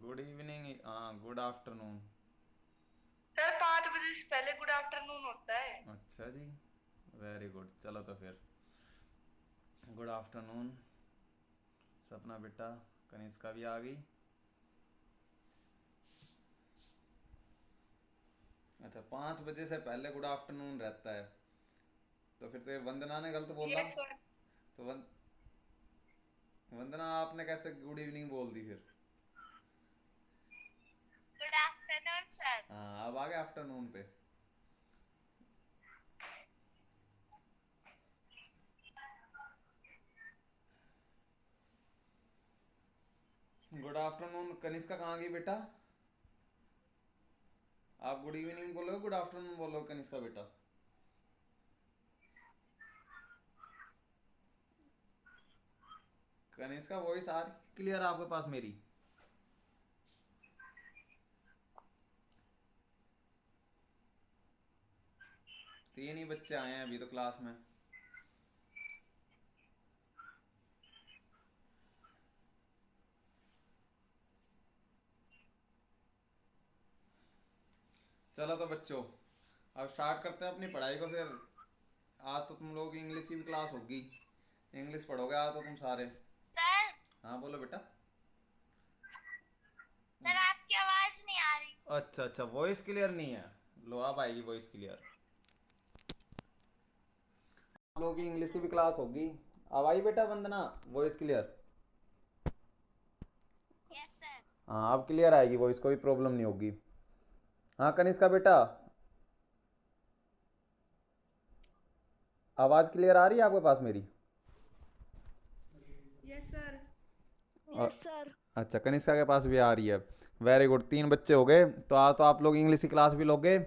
Good evening, हाँ good afternoon. Sir 5 बजे से पहले गुड आफ्टरनून होता है। अच्छा जी, वेरी गुड। चलो तो फिर गुड आफ्टरनून सपना बेटा। कनिष्का भी आ गई। अच्छा, 5 बजे से पहले गुड आफ्टरनून रहता है। तो फिर तो ये वंदना ने गलत बोला। Yes sir. तो वंदना आपने कैसे गुड इवनिंग बोल दी फिर? Good afternoon sir. हाँ, अब आ गए आफ्टरनून पे। गुड आफ्टरनून कनिष्का कहाँ गई बेटा? आप गुड इवनिंग बोलोगे गुड आफ्टरनून बोलोगे कनिष्का बेटा? कनिष्का वॉइस आ रही क्लियर आपके पास मेरी? तीन ही बच्चे आए हैं अभी तो क्लास में। चलो तो बच्चों, अब स्टार्ट करते हैं अपनी पढ़ाई को फिर। आज तो तुम लोगों की इंग्लिश की भी क्लास होगी। इंग्लिश पढ़ोगे आज तो तुम सारे। सर हाँ बोलो बेटा। सर आपकी आवाज नहीं आ रही। अच्छा अच्छा, वॉइस क्लियर नहीं है। लो अब आएगी वॉइस क्लियर। आप लोगों की इंग्लिश की भी क्लास होगी। अब आई बेटा वंदना वॉइस क्लियर? Yes sir. हाँ अब क्लियर आएगी वॉइस, कोई प्रॉब्लम नहीं होगी। हाँ कनिष्का बेटा, आवाज़ क्लियर आ रही है आपके पास मेरी? Yes sir. अ- अच्छा, कनिष्का के पास भी आ रही है। वेरी गुड, तीन बच्चे हो गए। तो आज तो आप लोग इंग्लिश की क्लास भी लोगे।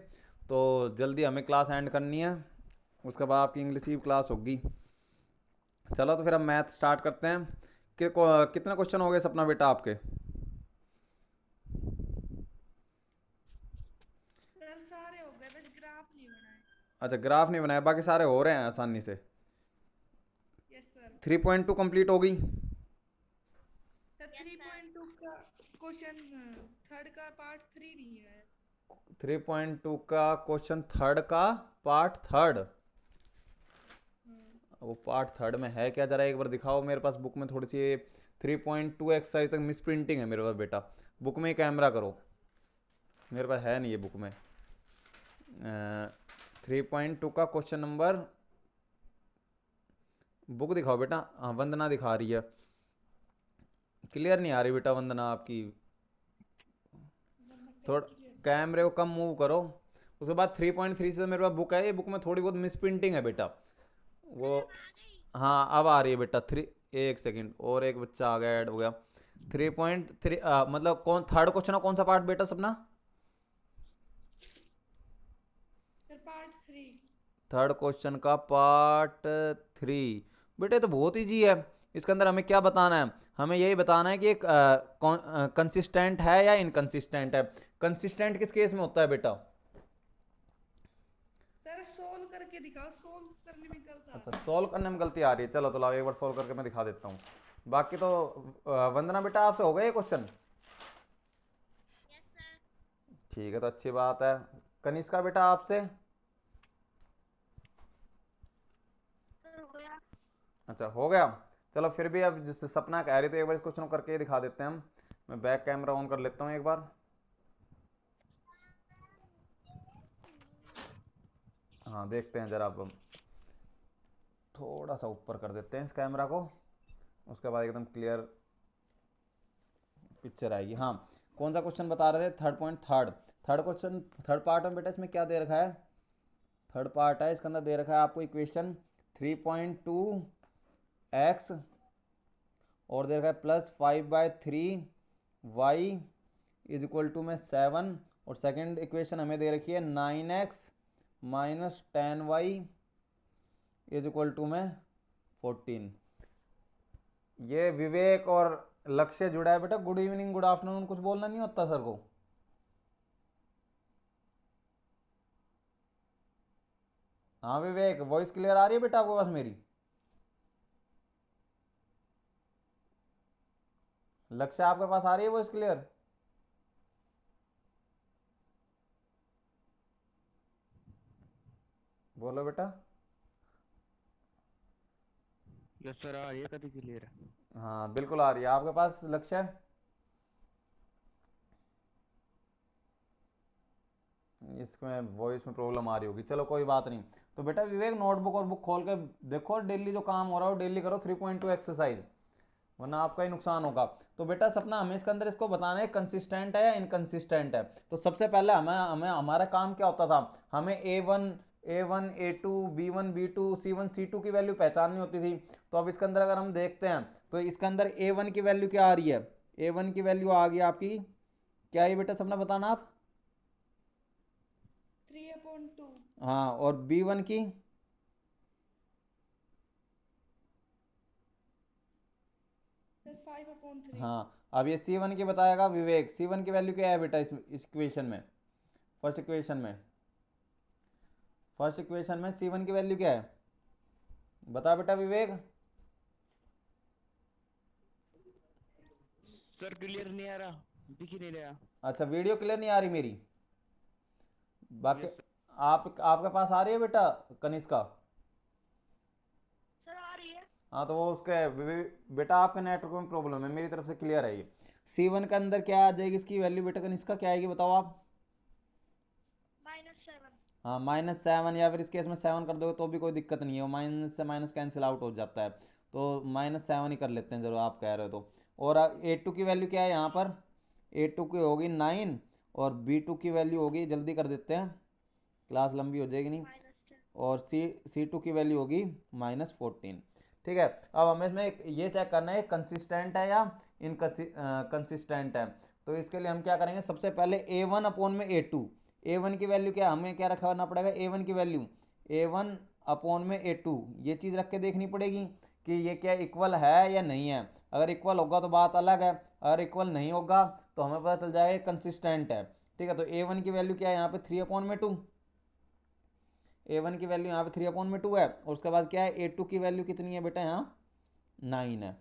तो जल्दी हमें क्लास एंड करनी है, उसके बाद आपकी इंग्लिश की क्लास होगी। चलो तो फिर हम मैथ स्टार्ट करते हैं। कितने क्वेश्चन हो गए सपना बेटा आपके? सर सारे हो गए बस ग्राफ नहीं बनाए। अच्छा, ग्राफ नहीं बनाया, बाकी सारे हो रहे हैं आसानी से। Yes sir. 3.2 कंप्लीट हो गई। सर 3.2 का क्वेश्चन थर्ड का पार्ट 3 नहीं है। 3.2 का क्वेश्चन थर्ड का पार्ट थर्ड? हाँ। वो पार्ट थर्ड में है क्या, जरा एक बार दिखाओ मेरे पास बुक में थोड़ी सी। 3.2 एक्सरसाइज तक मिस प्रिंटिंग है मेरे पास बेटा। बुक में ही कैमरा करो, मेरे पास है नहीं ये बुक में। 3.2 का क्वेश्चन नंबर, बुक दिखाओ बेटा। हाँ वंदना दिखा रही है। क्लियर नहीं आ रही बेटा वंदना आपकी। वरना थोड़ा कैसे क्लियर। कैमरे को कम मूव करो। उसके बाद 3.3 से मेरे पास बुक है, ये बुक में थोड़ी बहुत मिस प्रिंटिंग है बेटा। वो, हाँ अब आ रही है बेटा। थ्री, एक सेकंड, और एक बच्चा आ गया, ऐड हो गया। 3.3 मतलब कौन थर्ड क्वेश्चन है, कौन सा पार्ट बेटा सपना? Sir part 3। थर्ड क्वेश्चन का पार्ट थ्री। बेटे तो बहुत ईजी है। इसके अंदर हमें क्या बताना है? हमें यही बताना है कि एक कंसिस्टेंट है या इनकंसिस्टेंट है। कंसिस्टेंट किस केस में होता है बेटा? सर सोल्व करके दिखाओ, सोल्व करने में गलत आ अच्छा, रही है। सॉल्व करने में गलती आ रही है। चलो तो लाओ एक बार सॉल्व करके मैं दिखा देता हूँ। बाकी तो वंदना बेटा आपसे हो गए ये क्वेश्चन? Yes sir. ठीक है, तो अच्छी बात है। कनिष्का बेटा आपसे? सर हो गया। अच्छा हो गया। चलो फिर भी अब जिस सपना कह रही तो एक बार इस क्वेश्चन को करके ही दिखा देते हैं हम। मैं बैक कैमरा ऑन कर लेता हूँ एक बार। हाँ देखते हैं जरा, अब थोड़ा सा ऊपर कर देते हैं इस कैमरा को। उसके बाद एकदम क्लियर पिक्चर आएगी। हाँ, कौन सा क्वेश्चन बता रहे थे? Third point third. Third question third part में बेटा इसमें क्या दे रखा है? थर्ड पार्ट है, इसके अंदर दे रखा है आपको इक्वेशन 3.2 एक्स, और दे रखा है +5/3 y इज इक्वल टू में 7। और सेकंड इक्वेशन हमें दे रखी है 9x - 10y is equal to में 14। ये विवेक और लक्ष्य जुड़ा है बेटा। गुड इवनिंग गुड आफ्टरनून कुछ बोलना नहीं होता सर को? हाँ विवेक, वॉइस क्लियर आ रही है बेटा आपके पास मेरी? लक्ष्य आपके पास आ रही है वॉइस क्लियर? बोलो बेटा। यस सर, आ रही है कभी क्लियर? हाँ बिल्कुल आ रही है। आपके पास लक्ष्य है? इसमें वॉइस में प्रॉब्लम आ रही होगी, चलो कोई बात नहीं। तो बेटा विवेक नोटबुक और बुक खोल के देखो, डेली जो काम हो रहा है वो डेली करो, 3.2 एक्सरसाइज, वरना आपका ही नुकसान होगा। तो बेटा सपना हमें इसके अंदर इसको बताना है कंसिस्टेंट है या इनकंसिस्टेंट है। तो सबसे पहले हमें हमें हमारा काम क्या होता था, हमें A one A two B one C two की वैल्यू पहचाननी होती थी। तो अब इसके अंदर अगर हम देखते हैं तो इसके अंदर ए वन की वैल्यू क्या आ रही है, ए वन की वैल्यू आ गई आपकी क्या है बेटा, सपना बताना आप। 3/2। हाँ, और बी वन की? सर 5/3। हाँ, अब ये सी वन की बताएगा विवेक, सी वन की वैल्यू क्या है बेटा इस इक्वेशन में, फर्स्ट इक्वेशन में, सी वन की वैल्यू क्या है, बता बेटा विवेक। सर क्लियर नहीं आ रहा, दिख ही नहीं रहा। अच्छा, वीडियो क्लियर नहीं आ रही मेरी? बाकी यस आप आपके पास आ रही है बेटा कनिष्क का? सर आ रही है। हाँ, तो वो उसके बेटा आपके नेटवर्क में प्रॉब्लम है, मेरी तरफ से क्लियर है ये। सी वन के अंदर क्या आ जाएगी इसकी वैल्यू बेटा कनिष्क का, क्या आएगी बताओ आप? -7। हाँ, -7, या फिर इस केस में 7 कर दोगे तो भी कोई दिक्कत नहीं है, वो माइनस से माइनस कैंसिल आउट हो जाता है। तो -7 ही कर लेते हैं, जरूर आप कह रहे हो तो। और ए टू की वैल्यू क्या है यहाँ पर, ए टू की होगी 9, और बी टू की वैल्यू होगी, जल्दी कर देते हैं क्लास लंबी हो जाएगी नहीं, -10। और सी टू की वैल्यू होगी -14। ठीक है, अब हमें इसमें ये चेक करना है कंसिस्टेंट है या इनकंसिस्टेंट है। तो इसके लिए हम क्या करेंगे, सबसे पहले A1/A2, ए वन की वैल्यू क्या, हमें क्या रखना पड़ेगा, ए वन की वैल्यू A1/A2, ये चीज़ रख के देखनी पड़ेगी कि ये क्या इक्वल है या नहीं है। अगर इक्वल होगा तो बात अलग है, अगर इक्वल नहीं होगा तो हमें पता चल जाएगा कंसिस्टेंट है। ठीक है, तो ए वन की वैल्यू क्या है यहाँ पे 3/2, ए वन की वैल्यू यहाँ पे 3/2 है, और उसके बाद क्या है ए टू की वैल्यू कितनी है बेटा यहाँ 9 है।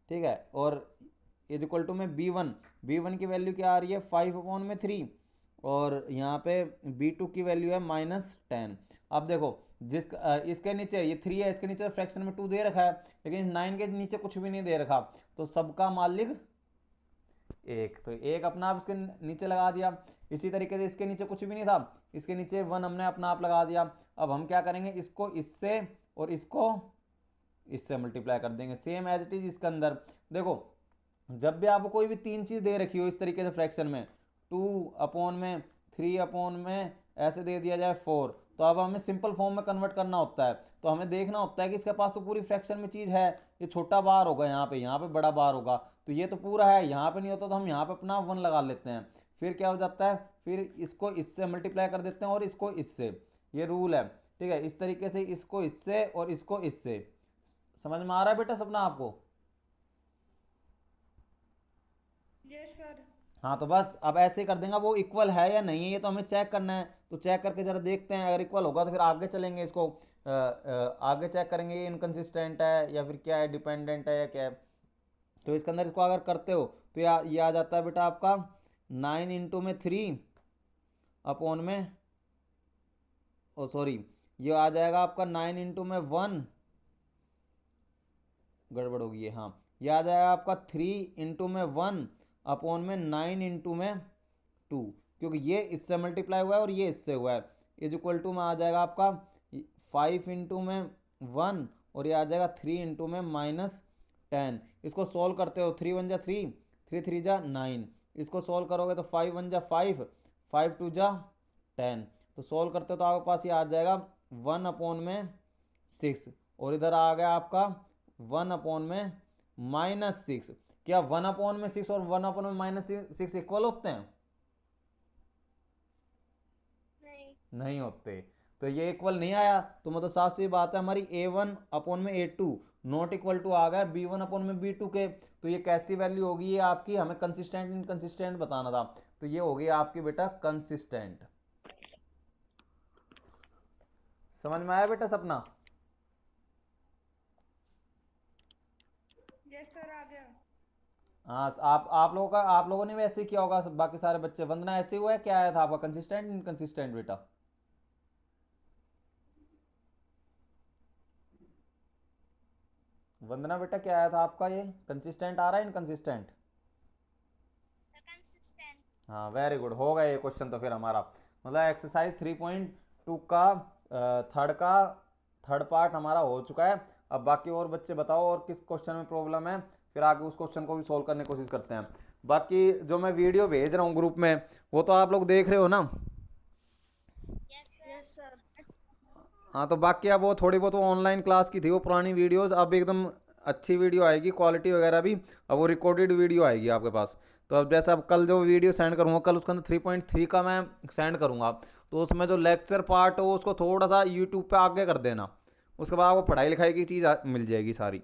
ठीक है, और इज इक्वल टू में बी वन की वैल्यू क्या आ रही है 5/3, और यहाँ पे बी टू की वैल्यू है -10। अब देखो इसके नीचे ये 3 है, इसके नीचे फ्रैक्शन में 2 दे रखा है, लेकिन 9 के नीचे कुछ भी नहीं दे रखा, तो सबका मालिक एक, तो एक अपना आप इसके नीचे लगा दिया। इसी तरीके से इसके नीचे कुछ भी नहीं था, इसके नीचे 1 हमने अपना आप लगा दिया। अब हम क्या करेंगे, इसको इससे और इसको इससे मल्टीप्लाई कर देंगे, सेम एज इट इज इसके अंदर। देखो जब भी आपको कोई भी तीन चीज़ दे रखी हो इस तरीके से फ्रैक्शन में, 2/3/में ऐसे दे दिया जाए 4, तो अब हमें सिंपल फॉर्म में कन्वर्ट करना होता है। तो हमें देखना होता है कि इसके पास तो पूरी फ्रैक्शन में चीज़ है, ये छोटा बार होगा यहाँ पे बड़ा बार होगा, तो ये तो पूरा है, यहाँ पे नहीं होता तो हम यहाँ पे अपना 1 लगा लेते हैं। फिर क्या हो जाता है, फिर इसको इससे मल्टीप्लाई कर देते हैं और इसको इससे, ये रूल है। ठीक है, इस तरीके से इसको इससे और इसको इससे। समझ में आ रहा है बेटा सपना आपको? Yes sir. हाँ, तो बस अब ऐसे ही कर देंगे, वो इक्वल है या नहीं है ये तो हमें चेक करना है। तो चेक करके जरा देखते हैं, अगर इक्वल होगा तो फिर आगे चलेंगे, इसको आगे चेक करेंगे ये इनकंसिस्टेंट है या फिर क्या है, डिपेंडेंट है या क्या है। तो इसके अंदर इसको अगर करते हो तो ये आ जाता है बेटा आपका 9 × 3/, ओ सॉरी, ये आ जाएगा आपका 9 × 1, गड़बड़ होगी ये, हाँ, ये आ जाएगा आपका 3 × 1/9 × 2, क्योंकि ये इससे मल्टीप्लाई हुआ है और ये इससे हुआ है, इज इक्वल टू में आ जाएगा आपका 5 × 1, और ये आ जाएगा 3 × -10। इसको सॉल्व करते हो, 3 × 1 = 3, 3 × 3 = 9, इसको सॉल्व करोगे तो 5 × 1 = 5, 5 × 2 = 10, तो सॉल्व करते हो तो आपके पास ये आ जाएगा 1/6, और इधर आ गया आपका 1/-6। क्या 1/6 और 1/-6 इक्वल होते हैं? नहीं। नहीं होते। तो ये इक्वल नहीं आया, तो मतलब साफ सी बात है हमारी A1/A2 नॉट इक्वल टू आ गया B1/B2 के। तो ये कैसी वैल्यू होगी, ये आपकी, हमें कंसिस्टेंट इनकंसिस्टेंट बताना था, तो ये होगी आपकी बेटा कंसिस्टेंट। समझ में आया बेटा सपना? यस सर आ गया। हाँ, आप लोगों ने भी ऐसे ही किया होगा, बाकी सारे बच्चे। वंदना ऐसे ही हुआ है, क्या आया था आपका, कंसिस्टेंट इनकंसिस्टेंट बेटा? वंदना बेटा क्या आया था आपका, ये कंसिस्टेंट आ रहा है इनकंसिस्टेंट? कंसिस्टेंट। हाँ वेरी गुड, हो गया ये क्वेश्चन तो फिर हमारा। मतलब एक्सरसाइज 3.2 का थर्ड पार्ट हमारा हो चुका है। अब बाकी और बच्चे बताओ और किस क्वेश्चन में प्रॉब्लम है, फिर आगे उस क्वेश्चन को भी सोल्व करने की कोशिश करते हैं। बाकी जो मैं वीडियो भेज रहा हूँ ग्रुप में वो तो आप लोग देख रहे हो ना? Yes sir. Yes sir. हाँ तो बाकी अब वो थोड़ी बहुत वो ऑनलाइन क्लास की थी वो पुरानी वीडियोस, अब एकदम अच्छी वीडियो आएगी, क्वालिटी वगैरह भी। अब वो रिकॉर्डेड वीडियो आएगी आपके पास। तो अब जैसे अब कल जो वीडियो सेंड करूँगा, कल उसके अंदर 3.3 का मैं सेंड करूँगा, तो उसमें जो लेक्चर पार्ट हो उसको थोड़ा सा यूट्यूब पे आगे कर देना। उसके बाद आपको पढ़ाई लिखाई की चीज़ मिल जाएगी सारी,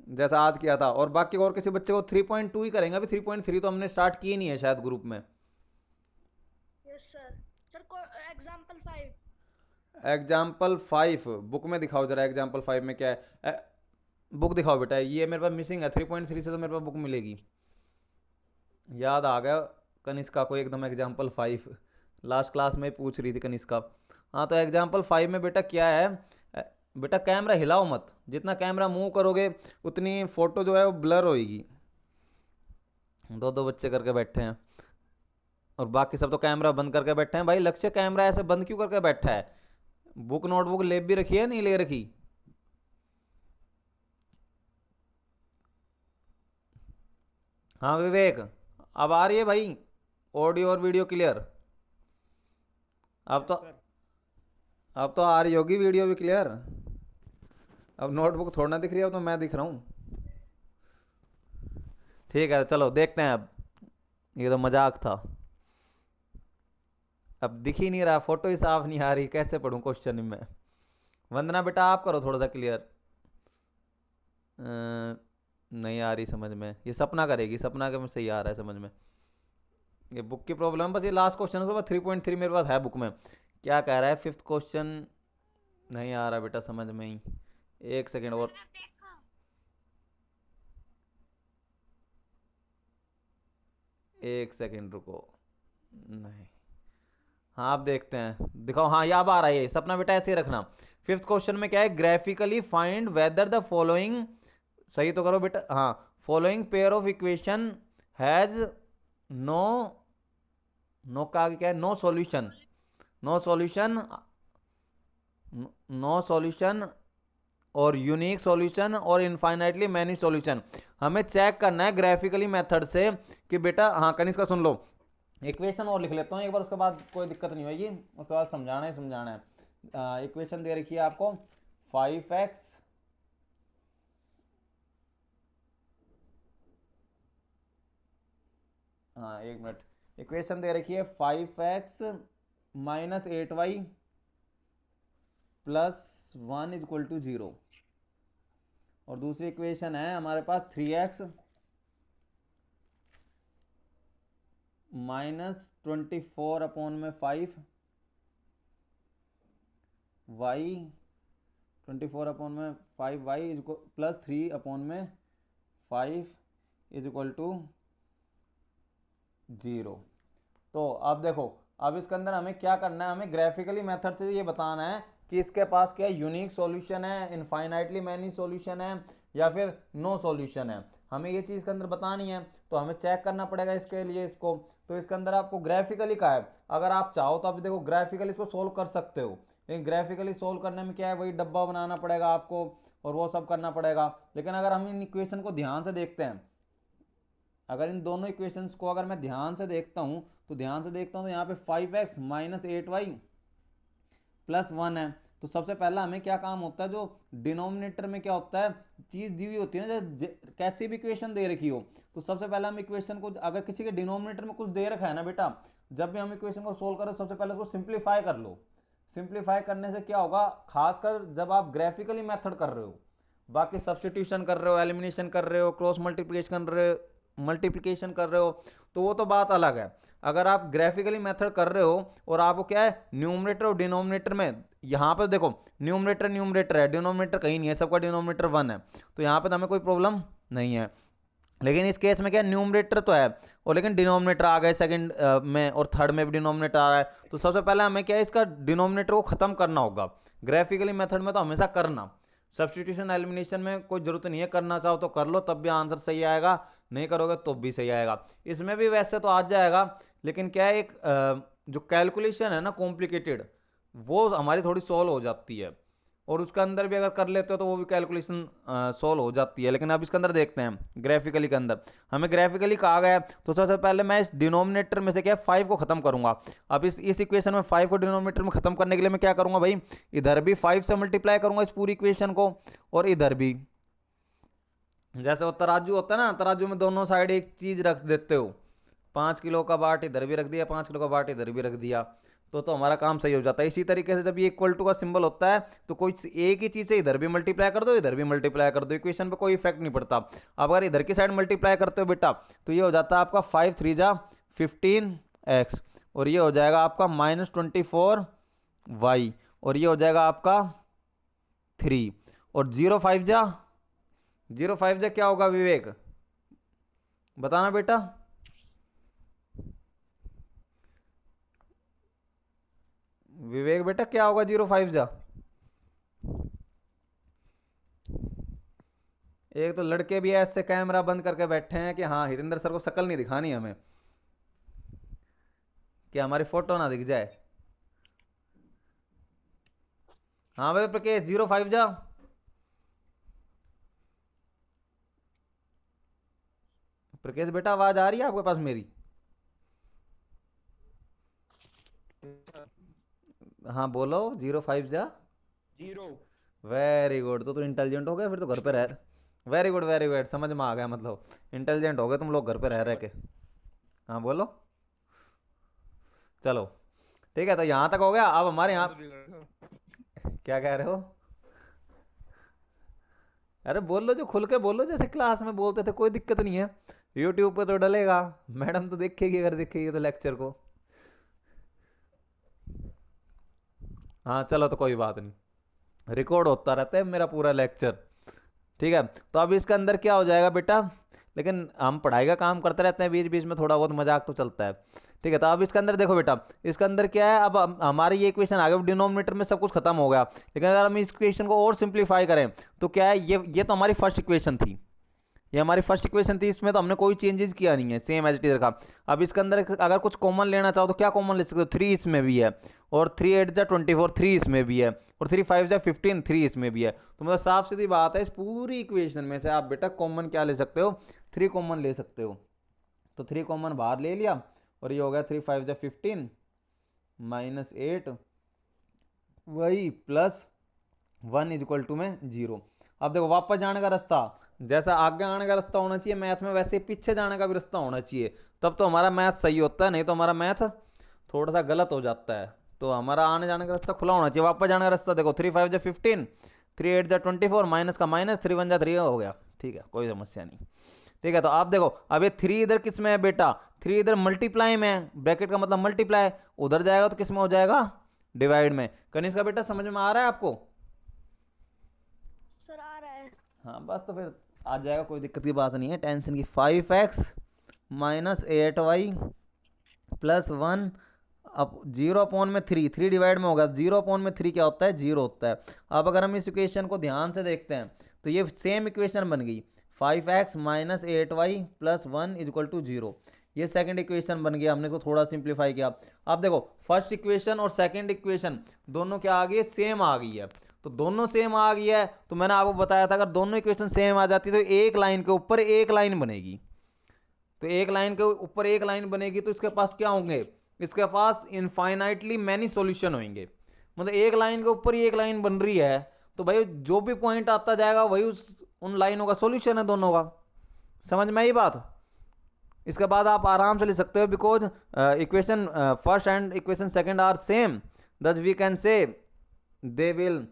जैसा आज किया था। और बाकी और किसी बच्चे को 3.2 ही करेंगे, अभी 3.3 तो हमने स्टार्ट की नहीं है शायद ग्रुप में। Yes sir. सर को एग्जांपल 5। एग्जाम्पल 5 बुक में दिखाओ जरा, एग्जाम्पल 5 में क्या है? बुक दिखाओ बेटा, ये मेरे पास मिसिंग है। 3.3 से तो मेरे पास बुक मिलेगी। याद आ गया कनिष्का को एकदम, एग्जाम्पल 5 लास्ट क्लास में पूछ रही थी कनिष्का। हाँ तो एग्जाम्पल 5 में बेटा क्या है? बेटा कैमरा हिलाओ मत, जितना कैमरा मूव करोगे उतनी फ़ोटो जो है वो ब्लर होएगी। दो दो बच्चे करके बैठे हैं और बाकी सब तो कैमरा बंद करके बैठे हैं। भाई लक्ष्य कैमरा ऐसे बंद क्यों करके बैठा है? बुक नोटबुक ले भी रखी है, नहीं ले रखी? हाँ विवेक, अब आ रही है भाई ऑडियो और वीडियो क्लियर? अब तो अब तो आ रही होगी वीडियो भी क्लियर। अब नोटबुक थोड़ा ना दिख रही है, अब तो मैं दिख रहा हूँ। ठीक है चलो देखते हैं अब, ये तो मजाक था। अब दिख ही नहीं रहा, फोटो ही साफ नहीं आ रही, कैसे पढ़ूं क्वेश्चन में? वंदना बेटा आप करो थोड़ा सा क्लियर। नहीं आ रही समझ में, ये सपना करेगी, सपना के में सही आ रहा है समझ में। ये बुक की प्रॉब्लम है बस। ये लास्ट क्वेश्चन है, 3.3 मेरे पास है बुक में। क्या कह रहा है? 5th क्वेश्चन नहीं आ रहा बेटा समझ में ही। एक सेकेंड और, देखो। एक सेकेंड रुको। नहीं, हाँ आप देखते हैं, दिखाओ। हाँ ये अब आ रहा है, ये सपना बेटा ऐसे ही रखना। 5th क्वेश्चन में क्या है? Graphically find whether the following, सही तो करो बेटा। हाँ, following pair of equation has no, no का आगे क्या है? No solution, no solution, no solution और यूनिक सॉल्यूशन और इनफाइनाइटली मैनी सॉल्यूशन। हमें चेक करना है ग्राफिकली मेथड से कि बेटा, हाँ कनिष्का सुन लो, इक्वेशन और लिख लेता हूँ एक बार, उसके बाद कोई दिक्कत नहीं होगी, उसके बाद समझाना ही समझाना है। इक्वेशन दे रखी है आपको 5x हाँ एक मिनट, इक्वेशन दे रखी है 5x minus 8y plus 1 is equal to 0। और दूसरी इक्वेशन है हमारे पास 3x माइनस 24 अपॉन में 5 y 24 अपॉन में 5y इज प्लस 3 अपॉन में 5 इज इक्वल टू 0। तो अब देखो, अब इसके अंदर हमें क्या करना है? हमें ग्राफिकली मेथड से ये बताना है कि इसके पास क्या यूनिक सॉल्यूशन है, इनफाइनाइटली मैनी सॉल्यूशन है, या फिर नो सॉल्यूशन है। हमें ये चीज़ के अंदर बतानी है, तो हमें चेक करना पड़ेगा इसके लिए इसको। तो इसके अंदर आपको ग्राफिकली का है, अगर आप चाहो तो अभी देखो ग्राफिकली इसको सोल्व कर सकते हो, लेकिन ग्राफिकली सोल्व करने में क्या है, वही डब्बा बनाना पड़ेगा आपको और वो सब करना पड़ेगा। लेकिन अगर हम इन इक्वेशन को ध्यान से देखते हैं, अगर इन दोनों इक्वेशंस को अगर मैं ध्यान से देखता हूँ तो यहाँ पे 5x माइनस 8y प्लस 1 है। तो सबसे पहला हमें क्या काम होता है, जो डिनोमिनेटर में क्या होता है, चीज़ दी हुई होती है ना, कैसी भी इक्वेशन दे रखी हो, तो सबसे पहले हम इक्वेशन को, अगर किसी के डिनोमिनेटर में कुछ दे रखा है ना बेटा, जब भी हम इक्वेशन को सोल्व करें सबसे पहले उसको सिंप्लीफाई कर लो। सिंप्लीफाई करने से क्या होगा, खासकर जब आप ग्राफिकली मेथड कर रहे हो, बाकी सब्स्टिट्यूशन कर रहे हो, एलिमिनेशन कर रहे हो, क्रॉस मल्टीप्लिकेशन कर रहे हो, तो वो तो बात अलग है। अगर आप ग्राफिकली मेथड कर रहे हो और आपको क्या है, न्यूमरेटर और डिनोमिनेटर में, यहाँ पर देखो न्यूमरेटर है, डिनोमिनेटर कहीं नहीं है, सबका डिनोमिनेटर 1 है, तो यहाँ पर तो हमें कोई प्रॉब्लम नहीं है। लेकिन इस केस में क्या, न्यूमरेटर तो है और लेकिन डिनोमिनेटर आ गए सेकंड में और थर्ड में भी डिनोमिनेटर आ रहा है, तो सबसे पहले हमें क्या है, इसका डिनोमिनेटर को ख़त्म करना होगा। ग्राफिकली मेथड में तो हमेशा करना, सब्स्टिट्यूशन एलिमिनेशन में कोई ज़रूरत नहीं है, करना चाहो तो कर लो तब भी आंसर सही आएगा, नहीं करोगे तो भी सही आएगा। इसमें भी वैसे तो आ जाएगा, लेकिन क्या है एक जो कैलकुलेशन है ना कॉम्प्लिकेटेड, वो हमारी थोड़ी सॉल्व हो जाती है, और उसके अंदर भी अगर कर लेते हो तो वो भी कैलकुलेशन सॉल्व हो जाती है। लेकिन अब इसके अंदर देखते हैं ग्राफिकली के अंदर, हमें ग्राफिकली कहा गया है तो सबसे पहले मैं इस डिनोमिनेटर में से क्या 5 को ख़त्म करूंगा। अब इस इक्वेशन में 5 को डिनोमिनेटर में ख़त्म करने के लिए मैं क्या करूंगा भाई, इधर भी 5 से मल्टीप्लाई करूंगा इस पूरी इक्वेशन को, और इधर भी जैसे वो तराजू होता है ना, तराजू में दोनों साइड एक चीज़ रख देते हो, 5 किलो का बाट इधर भी रख दिया, 5 किलो का बाट इधर भी रख दिया, तो हमारा काम सही हो जाता है। इसी तरीके से जब ये इक्वल टू का सिंबल होता है तो कोई एक ही चीज़ से इधर भी मल्टीप्लाई कर दो, इधर भी मल्टीप्लाई कर दो, इक्वेशन पे कोई इफेक्ट नहीं पड़ता। अब अगर इधर की साइड मल्टीप्लाई करते हो बेटा तो ये हो जाता है आपका 5 3 जा 15x, और ये हो जाएगा आपका -24y, और ये हो जाएगा आपका 3, और 0 5 जा क्या होगा विवेक, बताना बेटा। विवेक बेटा क्या होगा 0 5 जा, एक तो लड़के भी ऐसे कैमरा बंद करके बैठे हैं कि हाँ हितेंद्र सर को शक्ल नहीं दिखानी हमें, कि हमारी फोटो ना दिख जाए। हाँ भाई प्रकेश 0 5 जा, प्रकेश बेटा आवाज आ रही है आपके पास मेरी? हाँ बोलो 0 5 जा 0। वेरी गुड, तो इंटेलिजेंट हो गए फिर तो घर पे रह, वेरी गुड समझ में आ गया, मतलब इंटेलिजेंट हो गए तुम लोग घर पे रह के। हाँ बोलो, चलो ठीक है, तो यहाँ तक हो गया। अब हमारे यहाँ क्या कह रहे हो, अरे बोलो जो खुल के बोलो, जैसे क्लास में बोलते थे, कोई दिक्कत नहीं है, यूट्यूब पे तो डलेगा, मैडम तो देखेगी, अगर देखेगी तो लेक्चर को। हाँ चलो तो कोई बात नहीं, रिकॉर्ड होता रहता है मेरा पूरा लेक्चर, ठीक है। तो अब इसके अंदर क्या हो जाएगा बेटा, लेकिन हम पढ़ाई का काम करते रहते हैं, बीच बीच में थोड़ा बहुत मजाक तो चलता है, ठीक है। तो अब इसके अंदर देखो बेटा, इसके अंदर क्या है, अब हमारी ये इक्वेशन आ गई, डिनोमिनेटर में सब कुछ खत्म हो गया, लेकिन अगर हम इस इक्वेशन को और सिंप्लीफाई करें तो क्या है, ये तो हमारी फर्स्ट इक्वेशन थी, ये हमारी फर्स्ट इक्वेशन थी, इसमें तो हमने कोई चेंजेस किया नहीं है, सेम एज इट इज रखा। अब इसके अंदर अगर कुछ कॉमन लेना चाहो तो क्या कॉमन ले सकते हो, 3 इसमें भी है, और 3 8 जा 24 3 इसमें भी है, और 3 5 जा 15 3 इसमें भी है। तो मतलब साफ सीधी बात है, इस पूरी इक्वेशन में से आप बेटा कॉमन क्या ले सकते हो, 3 कॉमन ले सकते हो। तो 3 कॉमन बाहर ले लिया, और ये हो गया 3 5 जा 15 -8 वही प्लस 1 इक्वल टू में 0। अब देखो वापस जाने का रास्ता, जैसा आगे आने का रास्ता होना चाहिए मैथ में, वैसे पीछे जाने का भी रास्ता होना चाहिए, तब तो हमारा मैथ सही होता है, नहीं तो हमारा मैथ थोड़ा सा गलत हो जाता है। तो हमारा आने जाने का रास्ता खुला होना चाहिए, वापस जाने का रास्ता देखो, 3 5 जा 15 3 8 जा 24 माइनस का माइनस 3 1 जा 3 हो गया, ठीक है कोई समस्या नहीं, ठीक है। तो आप देखो अब ये 3 इधर किस में है बेटा, 3 इधर मल्टीप्लाई में है, ब्रैकेट का मतलब मल्टीप्लाई, उधर जाएगा तो किस में हो जाएगा, डिवाइड में। कनिष्क का बेटा समझ में आ रहा है आपको? सर आ रहा है। हाँ बस तो फिर आ जाएगा, कोई दिक्कत की बात नहीं है, टेंशन की। 5x माइनस 8y प्लस 1 अब 0/3 3 डिवाइड में होगा, 0/3 क्या होता है, 0 होता है। अब अगर हम इस इक्वेशन को ध्यान से देखते हैं तो ये सेम इक्वेशन बन गई, 5x minus 8y plus 1 equal to 0, ये सेकंड इक्वेशन बन गया, हमने इसको थोड़ा सिंप्लीफाई किया। अब देखो फर्स्ट इक्वेशन और सेकंड इक्वेशन दोनों क्या आ गई, सेम आ गई है, तो दोनों सेम आ गई है, तो मैंने आपको बताया था अगर दोनों इक्वेशन सेम आ जाती तो एक लाइन के ऊपर एक लाइन बनेगी, तो एक लाइन के ऊपर एक लाइन बनेगी तो इसके पास क्या होंगे, इसके पास इनफाइनाइटली मैनी सॉल्यूशन होंगे, मतलब एक लाइन के ऊपर ही एक लाइन बन रही है, तो भाई जो भी पॉइंट आता जाएगा वही उन लाइनों का सॉल्यूशन है दोनों का। समझ में आई बात? इसके बाद आप आराम से लिख सकते हो, because equation first and equation second are same, thus we can say they will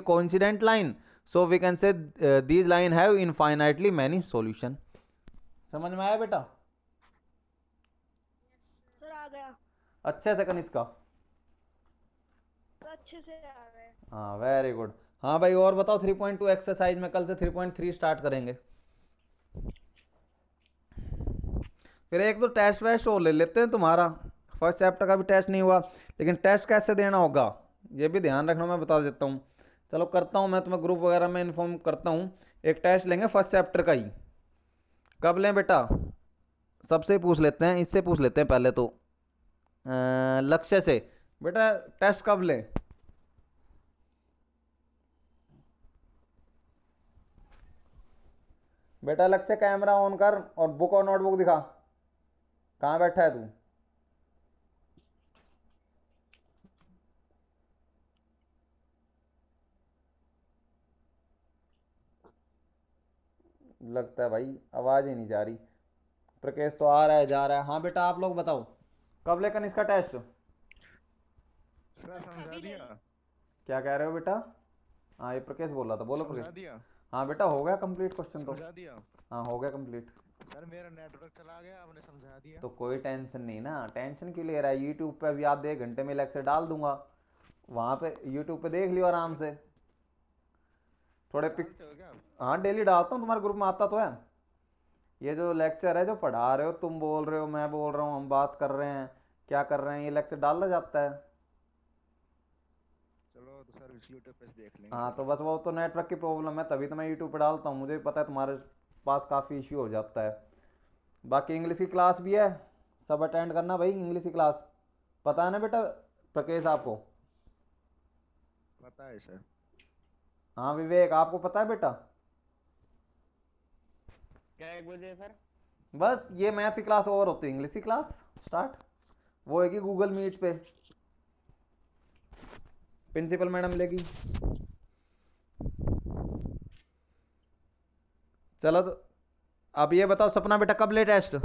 coincident line, so we can say these line have infinitely many solution। समझ में आया बेटा? सर आ गया, अच्छे से कनिष्क का, तो अच्छे से आ गए। हाँ वेरी गुड। हाँ भाई और बताओ 3.2 एक्सरसाइज में, कल से 3.3 स्टार्ट करेंगे। फिर एक तो टेस्ट वेस्ट और ले लेते हैं, तुम्हारा फर्स्ट चैप्टर का भी टेस्ट नहीं हुआ, लेकिन टेस्ट कैसे देना होगा ये भी ध्यान रखना, मैं बता देता हूँ। चलो करता हूँ मैं तुम्हें ग्रुप वगैरह में इन्फॉर्म करता हूँ। एक टेस्ट लेंगे फर्स्ट चैप्टर का ही। कब लें बेटा? सबसे ही पूछ लेते हैं, इससे पूछ लेते हैं पहले तो। लक्ष्य से बेटा टेस्ट कब लें? बेटा लक्ष्य कैमरा ऑन कर और बुक और नोटबुक दिखा। कहाँ बैठा है तू? लगता है भाई आवाज़ ही नहीं जा रही। प्रकेश तो आ रहा है जा रहा है। हाँ बेटा आप लोग बताओ कब लेकर इसका टेस्ट? सर समझा दिया। क्या कह रहे हो बेटा? हाँ ये प्रकेश बोल रहा था, बोलो समझा प्रकेश। दिया। हाँ बेटा हो गया कंप्लीट क्वेश्चन तो। समझा दिया। हाँ हो गया कंप्लीट। सर मेरा नेटवर्क चला गया, आपने समझा दिया। तो कोई टेंशन नहीं ना, टेंशन क्यों ले रहा है? यूट्यूब पे अभी आधे एक घंटे में लेक्चर डाल दूंगा, वहाँ पे यूट्यूब पे देख लियो आराम से। थोड़े पिक डालते हो क्या आप? हाँ डेली डालता हूँ, तुम्हारे ग्रुप में आता तो है। ये जो लेक्चर है जो पढ़ा रहे हो, तुम बोल रहे हो, मैं बोल रहा हूँ, हम बात कर रहे हैं, क्या कर रहे हैं, ये लेक्चर डाला जाता है। चलो तो सर यूट्यूब पे से देख लेंगे। हाँ तो बस वो तो नेटवर्क की प्रॉब्लम है, तभी तो मैं यूट्यूब पे डालता हूँ। मुझे भी पता है तुम्हारे पास काफ़ी इश्यू हो जाता है। बाकी इंग्लिश की क्लास भी है, सब अटेंड करना भाई। इंग्लिश की क्लास पता है ना बेटा प्रकेश आपको? पता है सर। हाँ विवेक आपको पता है बेटा? क्या 1 बजे सर? बस ये मैथ की क्लास ओवर होती है, इंग्लिश की क्लास स्टार्ट। वो है कि गूगल मीट पे प्रिंसिपल मैडम लेगी। चलो तो अब ये बताओ सपना बेटा कब ले टेस्ट?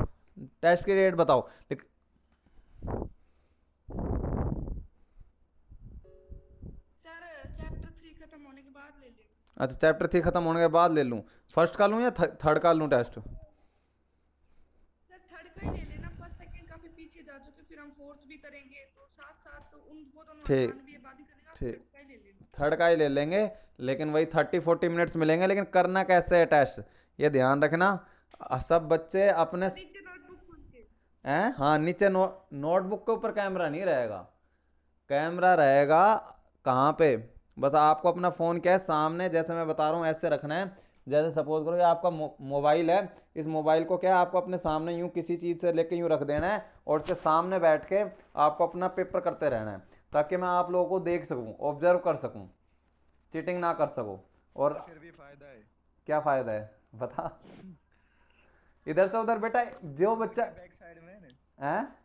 टेस्ट की डेट बताओ। सर चैप्टर 3 खत्म होने के बाद ले ले। अच्छा चैप्टर 3 खत्म होने के बाद ले लूँ? फर्स्ट का लूँ या थर्ड का लूँ टेस्ट? सर थर्ड का ही ले लेना, फर्स्ट सेकंड काफी पीछे जा चुके, फिर हम फोर्थ भी करेंगे तो साथ साथ तो उन वो दोनों ठीक आसान भी है, बाद ही करेंगे। आप ठीक, थर्ड का ही ले लेना। थर्ड का ही ले लेंगे, लेकिन वही 30-40 मिनट्स मिलेंगे। लेकिन करना कैसे है टेस्ट ये ध्यान रखना। सब बच्चे अपने नीचे नोटबुक खोल के। हैं, हाँ नीचे नोटबुक के ऊपर कैमरा नहीं रहेगा। कैमरा रहेगा कहाँ पे? बस आपको अपना फ़ोन क्या है सामने, जैसे मैं बता रहा हूँ ऐसे रखना है। जैसे सपोज करो ये आपका मोबाइल है, इस मोबाइल को क्या है आपको अपने सामने यूँ किसी चीज़ से लेके यूँ रख देना है, और उसके सामने बैठ के आपको अपना पेपर करते रहना है, ताकि मैं आप लोगों को देख सकूँ, ऑब्जर्व कर सकूँ, चीटिंग ना कर सकूँ। और फिर भी फायदा है। क्या फ़ायदा है बता? इधर से उधर बेटा जो बच्चा बैक साइड में है। हैं,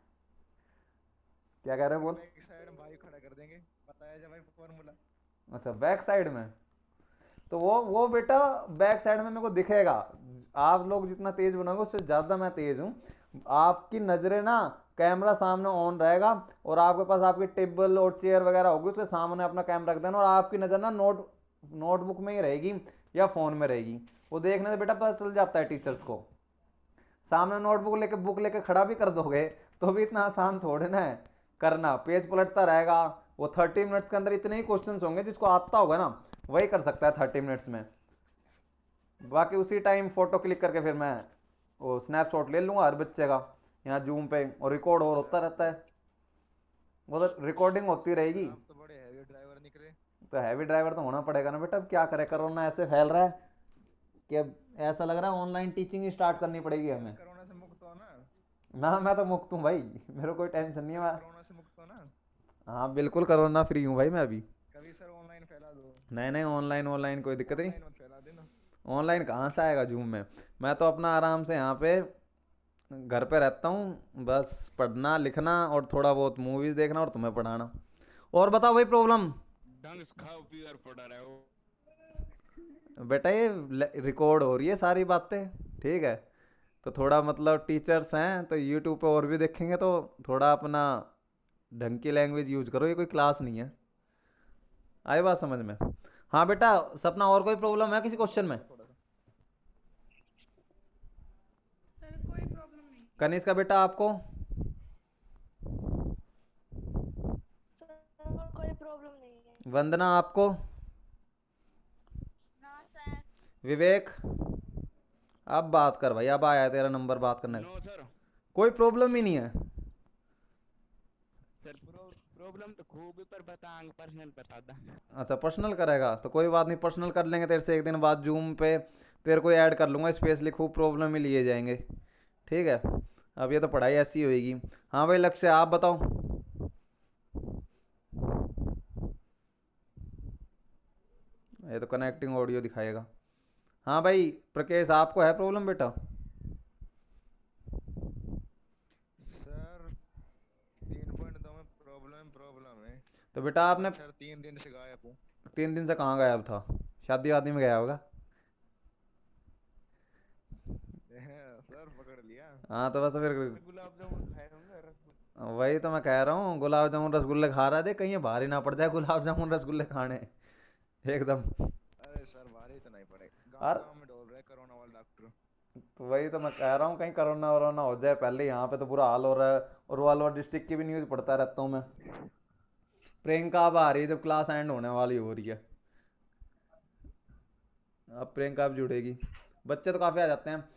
क्या कह रहे हो बोल? बैक साइड में भाई खड़ा कर देंगे, पता है जब भाई फॉर्मूला। अच्छा बैक साइड में, तो वो बेटा बैक साइड में मेरे को दिखेगा। आप लोग जितना तेज बनाओगे उससे ज़्यादा मैं तेज हूँ। आपकी नज़रें ना कैमरा सामने ऑन रहेगा, और आपके पास आपकी टेबल और चेयर वगैरह होगी, उसके सामने अपना कैमरा रख देना, और आपकी नज़र ना नोटबुक में ही रहेगी या फ़ोन में रहेगी। वो देखने से बेटा पता चल जाता है टीचर्स को। सामने नोटबुक लेके बुक लेके खड़ा भी कर दोगे तो भी इतना आसान थोड़े ना है करना, पेज पलटता रहेगा। वो 30 मिनट्स के अंदर इतने ही क्वेश्चंस होंगे, जिसको आता होगा ना वही कर सकता है 30 मिनट्स में। बाकी उसी टाइम फोटो क्लिक करके फिर मैं वो स्नैपशॉट ले लूँगा हर बच्चे का यहाँ जूम पे, और रिकॉर्ड और होता रहता है, वो तो रिकॉर्डिंग होती रहेगी। आप तो बड़े हैवी ड्राइवर निकले। तो हैवी ड्राइवर तो होना पड़ेगा ना बेटा, अब क्या करें, कोरोना ऐसे फैल रहा है कि अब ऐसा लग रहा है ऑनलाइन टीचिंग ही स्टार्ट करनी पड़ेगी हमें। कोरोना से मुक्त हो ना? ना मैं तो मुक्त हूँ भाई, मेरे कोई टेंशन नहीं है। मैं कोरोना से मुक्त हो ना? हाँ बिल्कुल कोरोना फ्री हूँ भाई मैं अभी। कभी सर ऑनलाइन फैला दो। नहीं नहीं ऑनलाइन कोई दिक्कत नहीं। ऑनलाइन मत फैला देना। ऑनलाइन कहाँ से आएगा जूम में? मैं तो अपना आराम से यहाँ पे घर पे रहता हूँ, बस पढ़ना लिखना और थोड़ा बहुत मूवीज़ देखना और तुम्हें पढ़ाना। और बताओ भाई प्रॉब्लम? ढंग से खाओ पियो और पढ़ा रहे हो। बेटा ये रिकॉर्ड हो रही है सारी बातें, ठीक है? तो थोड़ा मतलब टीचर्स हैं तो यूट्यूब पे और भी देखेंगे, तो थोड़ा अपना ढंग की लैंग्वेज यूज करो, ये कोई क्लास नहीं है। आई बात समझ में? हाँ बेटा सपना और कोई प्रॉब्लम है किसी क्वेश्चन में? थोड़ा सा सर कोई प्रॉब्लम नहीं। कनिष्का बेटा आपको? सर कोई प्रॉब्लम नहीं है। वंदना आपको? No sir. विवेक अब बात कर भाई, अब आया है तेरा नंबर बात करने का। No sir. कोई प्रॉब्लम ही नहीं है? सर प्रॉब्लम तो खूब है पर बताएंगे पर्सनल बता दा। अच्छा पर्सनल करेगा तो कोई बात नहीं, पर्सनल कर लेंगे तेरे से एक दिन बाद जूम पे, तेरे को ऐड कर लूँगा स्पेशली, खूब प्रॉब्लम ही लिए जाएंगे। ठीक है, अब ये तो पढ़ाई ऐसी होएगी। हाँ भाई लक्ष्य आप बताओ। ये तो कनेक्टिंग ऑडियो दिखाएगा। हाँ भाई प्रकेश आपको है प्रॉब्लम बेटा? सर 3.2 में प्रॉब्लम है। तो बेटा आपने सर 3 दिन से गायब हूँ। 3 दिन से कहाँ गायब था? शादी वादी में गया होगा। सर पकड़ लिया। हाँ तो बस फिर गुलाब जामुन खाए होंगे रसगुल्ला। वही तो मैं कह रहा हूँ, गुलाब जामुन रसगुल्ले खा रहा थे, कहीं ये भारी ना पड़ जाए गुलाब जामुन रसगुल्ले खाने एकदम। अरे सर भारी तो नहीं पड़े, और गाँव में डोल रहे कोरोना वाला डॉक्टर। तो वही तो मैं कह रहा हूँ कहीं कोरोना वरोना हो जाए पहले, यहाँ पे तो बुरा हाल हो रहा है। और वो अलवर डिस्ट्रिक्ट की भी न्यूज़ पढ़ता रहता हूँ मैं। प्रियंका अब आ रही है जब क्लास एंड होने वाली हो रही है, अब प्रियंका अब जुड़ेगी। बच्चे तो काफ़ी आ जाते हैं।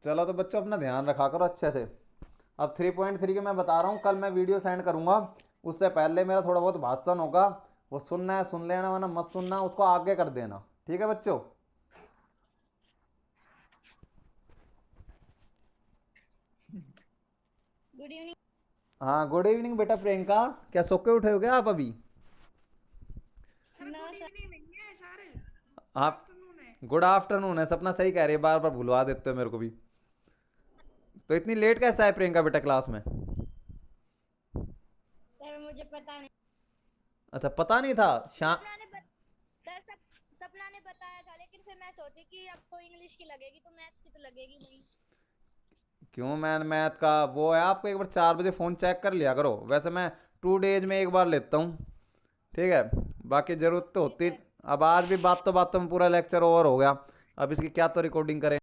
चलो तो बच्चों अपना ध्यान रखा करो अच्छे से। अब 3.3 के मैं बता रहा हूँ, कल मैं वीडियो सेंड करूँगा, उससे पहले मेरा थोड़ा बहुत भाषण होगा, वो सुनना है सुन लेना, वरना मत सुनना, उसको आगे कर देना। ठीक है बच्चों? Good evening. हाँ गुड इवनिंग बेटा प्रियंका, क्या सो के उठे हो क्या आप अभी? सर ना गुड सर। इवनिंग नहीं है सर, आप आफ्टरनून है। गुड आफ्टरनून है, सपना सही कह रही है, बार बार भुलवा देते हो मेरे को भी। तो इतनी लेट कैसे आए प्रियंका बेटा क्लास में? सर मुझे पता नहीं। अच्छा पता नहीं था शाम। सर सपना ने बताया था, लेकिन फिर मैं सोची कि अब तो इंग्लिश की लगेगी तो मैथ्स की तो लगेगी नहीं। क्यों मैथ का वो है आपको, एक बार 4 बजे फ़ोन चेक कर लिया करो। वैसे मैं 2 डेज में एक बार लेता हूँ। ठीक है, बाकी ज़रूरत तो होती। अब आज भी बात तो में पूरा लेक्चर ओवर हो गया, अब इसकी क्या तो रिकॉर्डिंग करें।